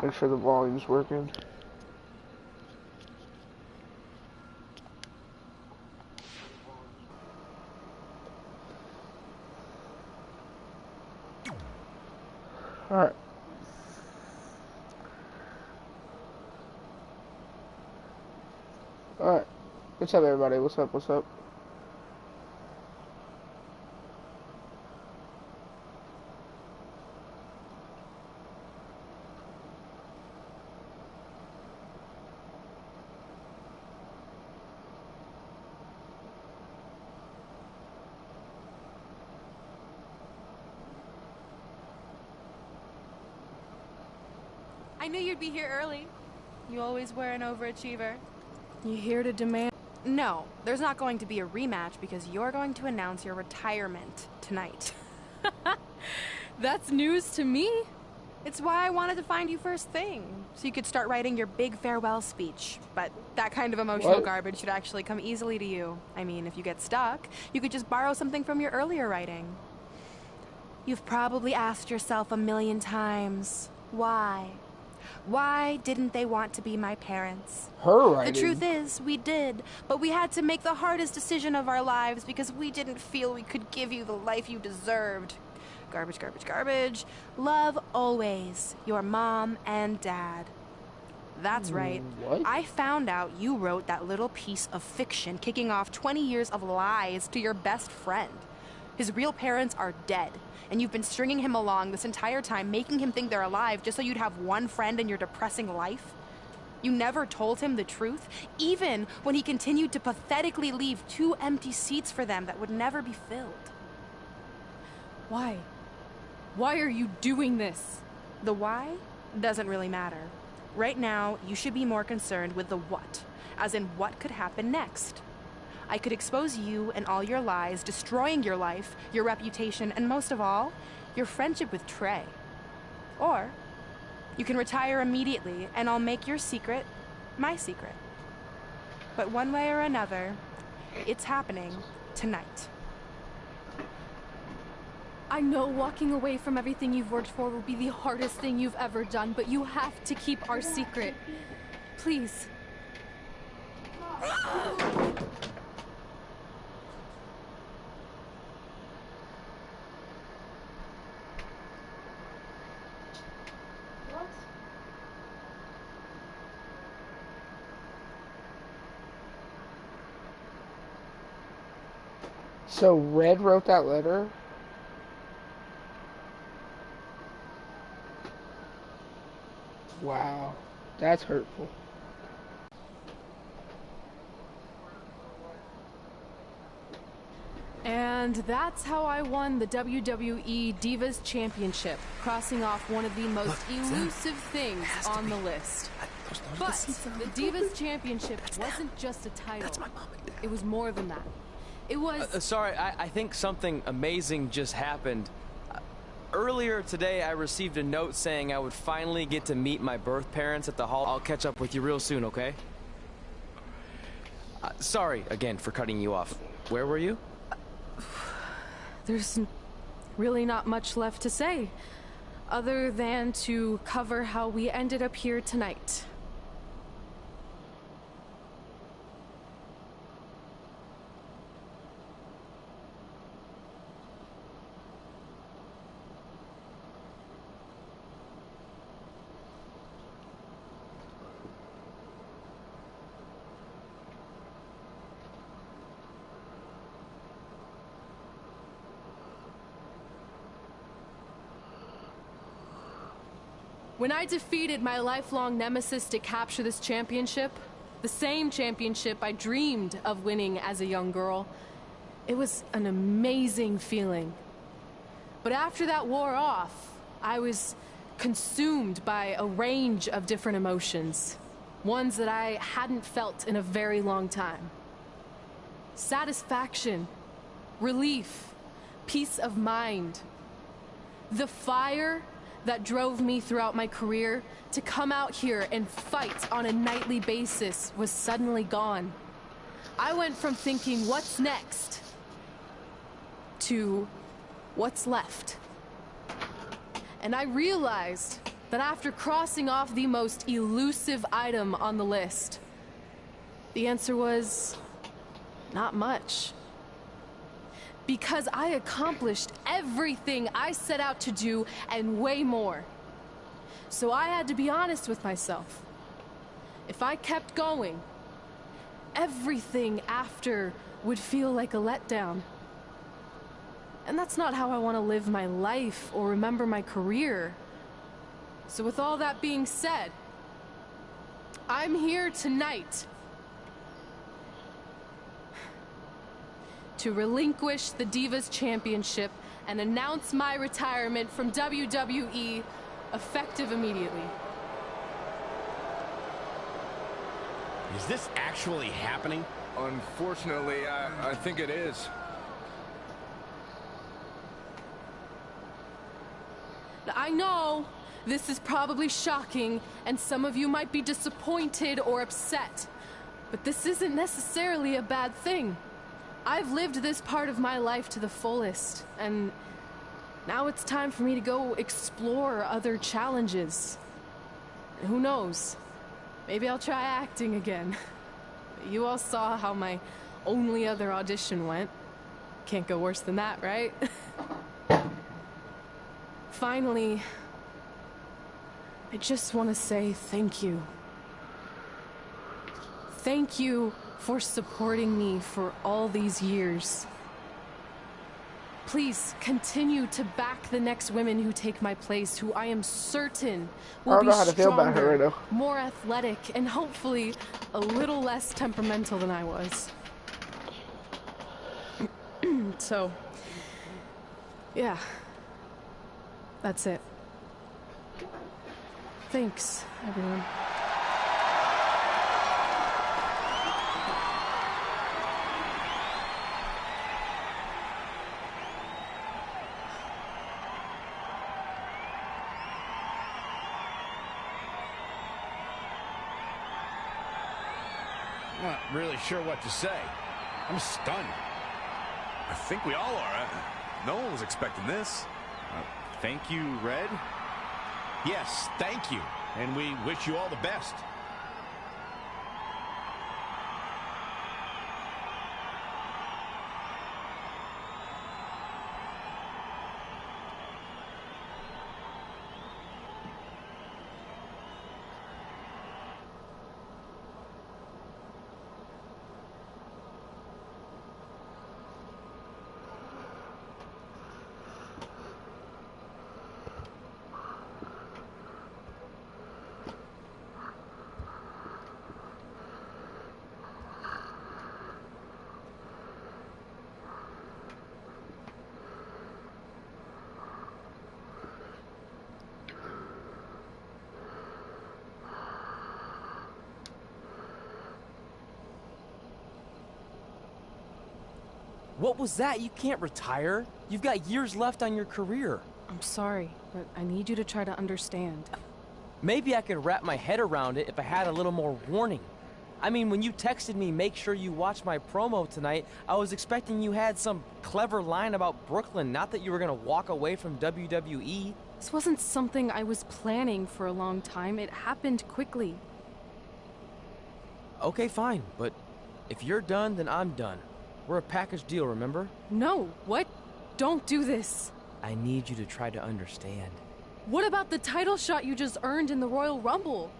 Make sure the volume's working. Alright. Alright. What's up, everybody? What's up? What's up? I knew you'd be here early. You always were an overachiever. You here to demand? No, there's not going to be a rematch because you're going to announce your retirement tonight. That's news to me. It's why I wanted to find you first thing, so you could start writing your big farewell speech. But that kind of emotional garbage should actually come easily to you. I mean, if you get stuck, you could just borrow something from your earlier writing. You've probably asked yourself a million times, why? Why didn't they want to be my parents? Her writing. The truth is, we did, but we had to make the hardest decision of our lives because we didn't feel we could give you the life you deserved. Garbage, garbage, garbage. Love always, your mom and dad. That's right. What? I found out you wrote that little piece of fiction kicking off 20 years of lies to your best friend. His real parents are dead, and you've been stringing him along this entire time, making him think they're alive just so you'd have one friend in your depressing life. You never told him the truth, even when he continued to pathetically leave 2 empty seats for them that would never be filled. Why? Why are you doing this? The why doesn't really matter. Right now, you should be more concerned with the what, as in what could happen next. I could expose you and all your lies, destroying your life, your reputation, and most of all, your friendship with Trey. Or, you can retire immediately, and I'll make your secret my secret. But one way or another, it's happening tonight. I know walking away from everything you've worked for will be the hardest thing you've ever done, but you have to keep our secret. Please. So Red wrote that letter? Wow, that's hurtful. And that's how I won the WWE Divas Championship, crossing off one of the most elusive things on the list. But the Divas Championship wasn't just a title. It was more than that. It was... Sorry, I think something amazing just happened. Earlier today, I received a note saying I would finally get to meet my birth parents at the hall. I'll catch up with you real soon, okay? Sorry, again, for cutting you off. Where were you? There's really not much left to say, other than to cover how we ended up here tonight. When I defeated my lifelong nemesis to capture this championship, the same championship I dreamed of winning as a young girl, it was an amazing feeling. But after that wore off, I was consumed by a range of different emotions, ones that I hadn't felt in a very long time. Satisfaction, relief, peace of mind. The fire that drove me throughout my career to come out here and fight on a nightly basis was suddenly gone. I went from thinking, what's next, to what's left. And I realized that after crossing off the most elusive item on the list, the answer was not much. Because I accomplished everything I set out to do and way more. So I had to be honest with myself. If I kept going, everything after would feel like a letdown. And that's not how I want to live my life or remember my career. So with all that being said, I'm here tonight to relinquish the Divas Championship and announce my retirement from WWE effective immediately. Is this actually happening? Unfortunately, I think it is. I know this is probably shocking, and some of you might be disappointed or upset, but this isn't necessarily a bad thing. I've lived this part of my life to the fullest, and now it's time for me to go explore other challenges. And who knows? Maybe I'll try acting again. You all saw how my only other audition went. Can't go worse than that, right? Finally, I just want to say thank you. Thank you for supporting me for all these years. Please continue to back the next women who take my place, who I am certain I will don't be know how to feel about her stronger, right now. more athletic, and hopefully a little less temperamental than I was. So, yeah, that's it. Thanks, everyone. Not really sure what to say. I'm stunned. I think we all are. No one was expecting this. Thank you, Red. Yes, thank you. And we wish you all the best. What was that? You can't retire. You've got years left on your career. I'm sorry, but I need you to try to understand. Maybe I could wrap my head around it if I had a little more warning. I mean, when you texted me, make sure you watch my promo tonight, I was expecting you had some clever line about Brooklyn, not that you were gonna walk away from WWE. This wasn't something I was planning for a long time. It happened quickly. Okay, fine, but if you're done, then I'm done. We're a package deal, remember? No, what? Don't do this. I need you to try to understand. What about the title shot you just earned in the Royal Rumble?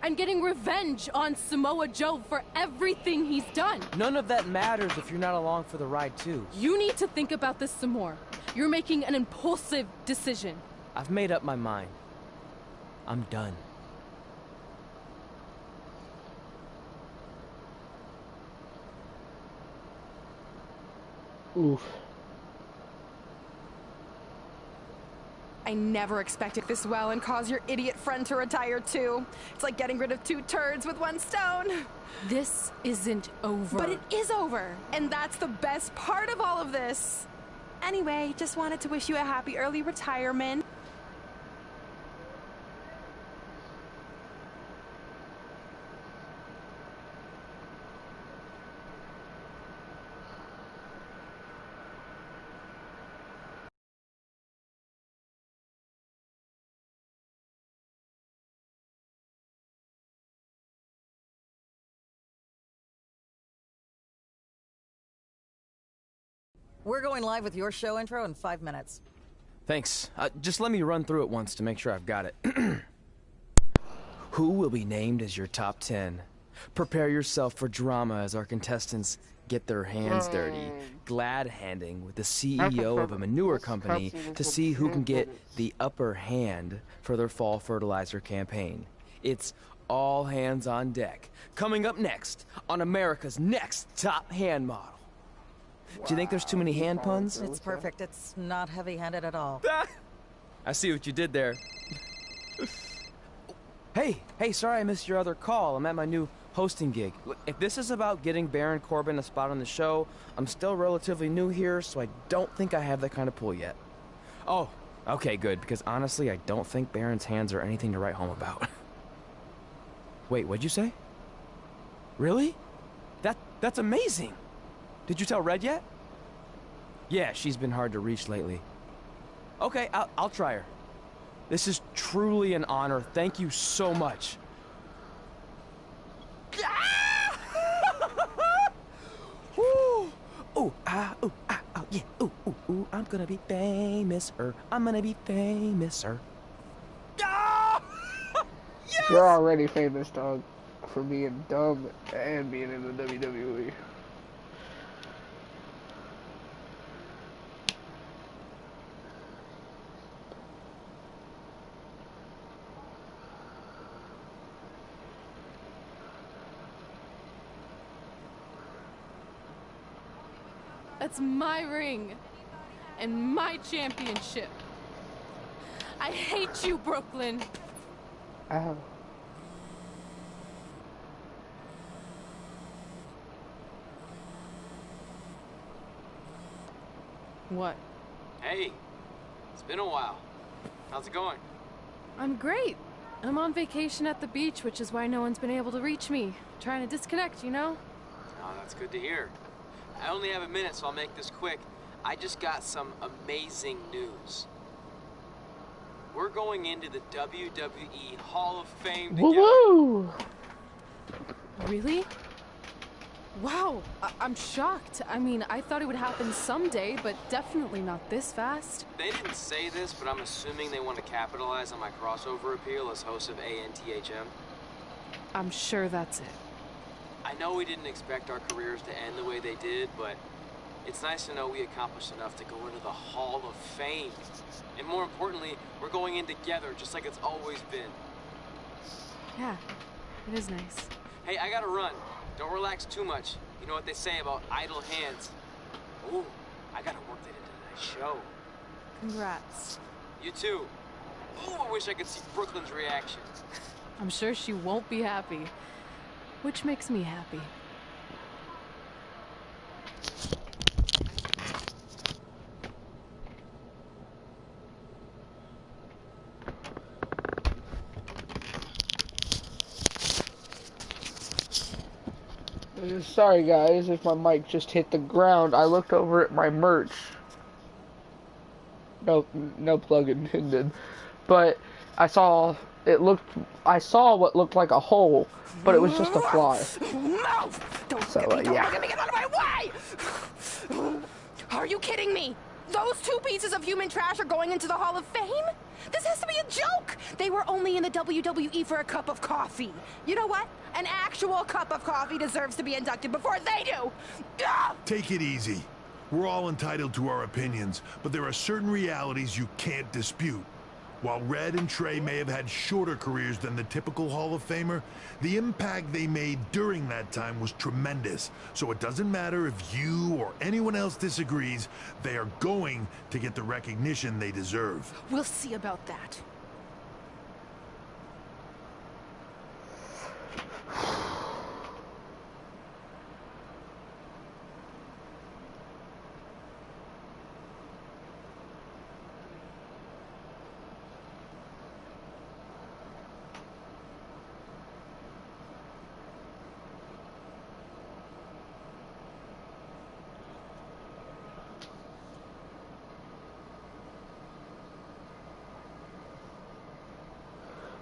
I'm getting revenge on Samoa Joe for everything he's done. None of that matters if you're not along for the ride, too. You need to think about this some more. You're making an impulsive decision. I've made up my mind. I'm done. Oof. I never expected this well and cause your idiot friend to retire too. It's like getting rid of two turds with one stone. This isn't over. But it is over, and that's the best part of all of this. Anyway, just wanted to wish you a happy early retirement. We're going live with your show intro in 5 minutes. Thanks. Just let me run through it once to make sure I've got it. Who will be named as your top 10? Prepare yourself for drama as our contestants get their hands dirty, glad-handing with the CEO of a manure company to see who can get the upper hand for their fall fertilizer campaign. It's all hands on deck. Coming up next on America's Next Top Hand Model. Do you think there's too many hand puns? It's perfect. It's not heavy-handed at all. I see what you did there. Hey, sorry I missed your other call. I'm at my new hosting gig. Look, if this is about getting Baron Corbin a spot on the show, I'm still relatively new here, so I don't think I have that kind of pull yet. Oh, okay, good, because honestly, I don't think Baron's hands are anything to write home about. Wait, what'd you say? Really? That's amazing! Did you tell Red yet? Yeah, she's been hard to reach lately. Okay, I'll try her. This is truly an honor. Thank you so much. Ooh, yeah. Ooh, I'm gonna be famous-er. I'm gonna be famous-er. Yes! You're already famous, dog, for being dumb and being in the WWE. That's my ring and my championship. I hate you, Brooklyn. Ow. What? Hey, it's been a while. How's it going? I'm great. I'm on vacation at the beach, which is why no one's been able to reach me. Trying to disconnect, you know? Oh, that's good to hear. I only have a minute, so I'll make this quick. I just got some amazing news. We're going into the WWE Hall of Fame together. Woo-woo! Really? Wow, I'm shocked. I mean, I thought it would happen someday, but definitely not this fast. They didn't say this, but I'm assuming they want to capitalize on my crossover appeal as host of ANTHM. I'm sure that's it. I know we didn't expect our careers to end the way they did, but it's nice to know we accomplished enough to go into the Hall of Fame. And more importantly, we're going in together, just like it's always been. Yeah, it is nice. Hey, I gotta run. Don't relax too much. You know what they say about idle hands. Ooh, I gotta work that into tonight's show. Congrats. You too. Ooh, I wish I could see Brooklyn's reaction. I'm sure she won't be happy. Which makes me happy. Sorry guys, if my mic just hit the ground. I looked over at my merch. No plug intended. But I saw what looked like a hole, but it was just a fly. Move! Don't So, get yeah. me out of my way! Are you kidding me? Those two pieces of human trash are going into the Hall of Fame? This has to be a joke! They were only in the WWE for a cup of coffee. You know what? An actual cup of coffee deserves to be inducted before they do! Ugh! Take it easy. We're all entitled to our opinions, but there are certain realities you can't dispute. While Red and Trey may have had shorter careers than the typical Hall of Famer, the impact they made during that time was tremendous. So it doesn't matter if you or anyone else disagrees, they are going to get the recognition they deserve. We'll see about that.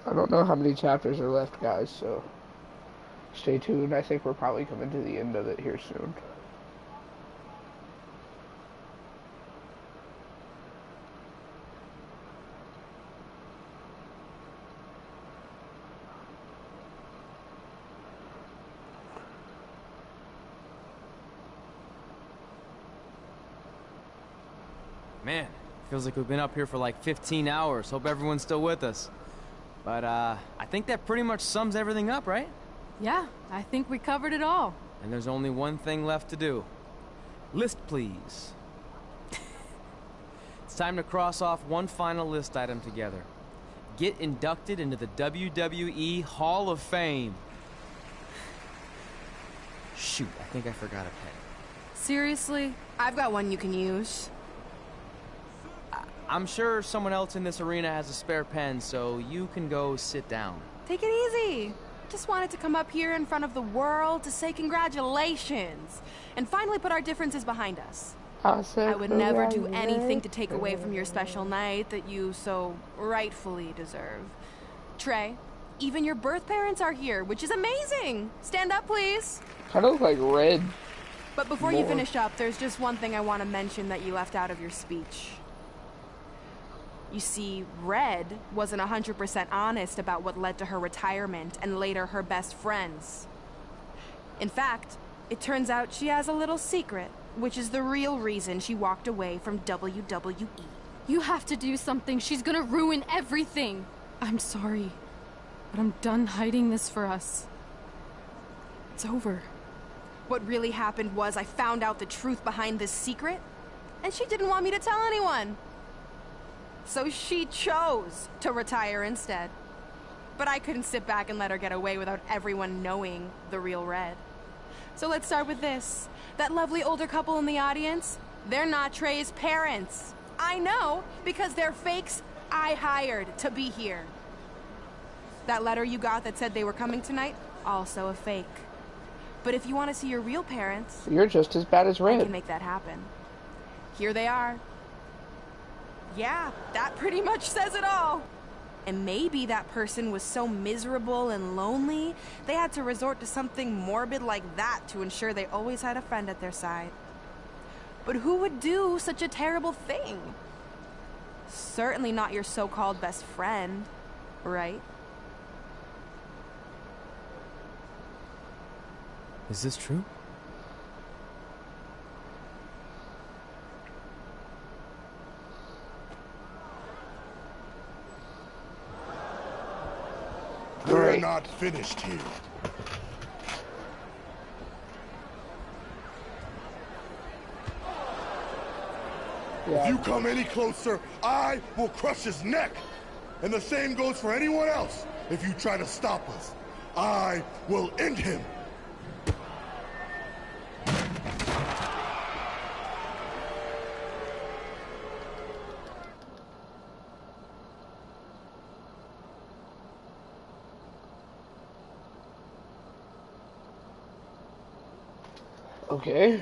I don't know how many chapters are left, guys, so stay tuned. I think we're probably coming to the end of it here soon. Man, feels like we've been up here for like 15 hours. Hope everyone's still with us. But, I think that pretty much sums everything up, right? Yeah, I think we covered it all. And there's only one thing left to do. List, please. It's time to cross off one final list item together. Get inducted into the WWE Hall of Fame. Shoot, I think I forgot a pen. Seriously? I've got one you can use. I'm sure someone else in this arena has a spare pen, so you can go sit down. Take it easy. Just wanted to come up here in front of the world to say congratulations and finally put our differences behind us. I would never do anything to take away from your special night that you so rightfully deserve. Trey, even your birth parents are here, which is amazing. Stand up, please. Kind of look like Red. But before you finish up, there's just one thing I want to mention that you left out of your speech. You see, Red wasn't 100% honest about what led to her retirement and later her best friends. In fact, it turns out she has a little secret, which is the real reason she walked away from WWE. You have to do something. She's gonna ruin everything. I'm sorry, but I'm done hiding this for us. It's over. What really happened was I found out the truth behind this secret, and she didn't want me to tell anyone. So she chose to retire instead. But I couldn't sit back and let her get away without everyone knowing the real Red. So let's start with this. That lovely older couple in the audience, they're not Trey's parents. I know, because they're fakes I hired to be here. That letter you got that said they were coming tonight, also a fake. But if you want to see your real parents, you're just as bad as I Red. can make that happen. Here they are. Yeah, that pretty much says it all. And maybe that person was so miserable and lonely, they had to resort to something morbid like that to ensure they always had a friend at their side. But who would do such a terrible thing? Certainly not your so-called best friend, right? Is this true? We're not finished here. Yeah. If you come any closer, I will crush his neck. And the same goes for anyone else. If you try to stop us, I will end him. Okay.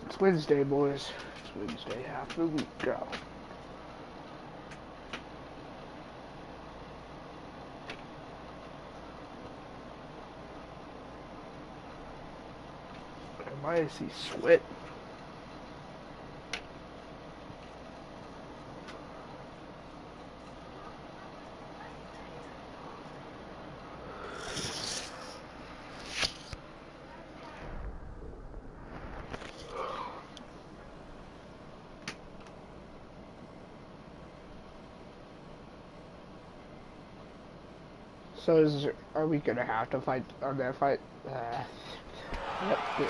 It's Wednesday, boys. It's Wednesday, half of the week. Go. I see sweat. So are we gonna have to fight on that fight? Yep. Yeah.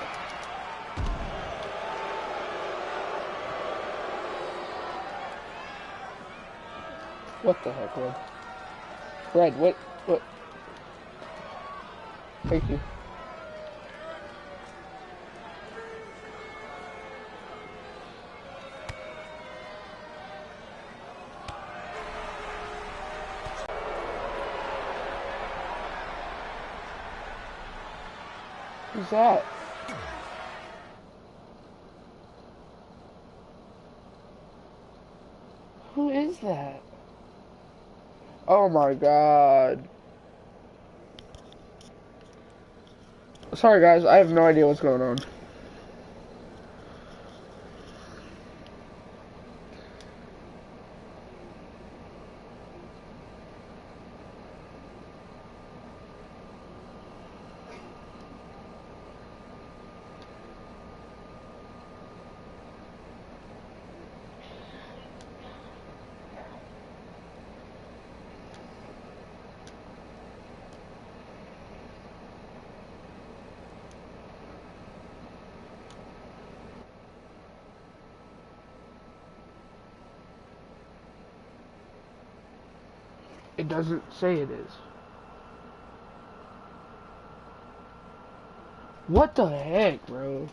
What the heck, Red? Red, what? Thank you. Who's that? Who is that? Oh my god. Sorry guys, I have no idea what's going on. It doesn't say it is. What the heck, bro?